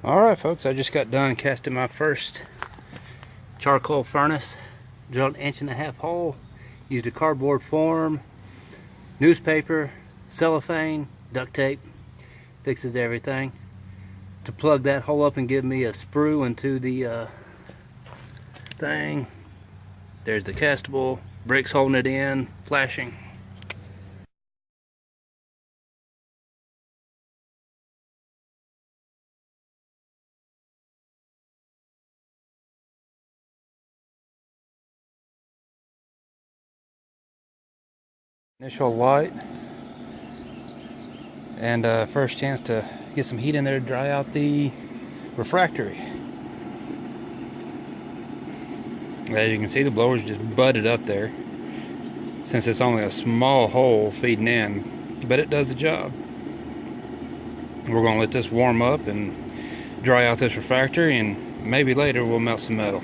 Alright folks, I just got done casting my first charcoal furnace. Drilled an 1.5 inch hole, used a cardboard form, newspaper, cellophane, duct tape, fixes everything, to plug that hole up and give me a sprue into the thing. There's the castable, bricks holding it in, flashing. Initial light, and first chance to get some heat in there to dry out the refractory. As you can see, the blower's just butted up there since it's only a small hole feeding in, but it does the job. We're going to let this warm up and dry out this refractory, and maybe later we'll melt some metal.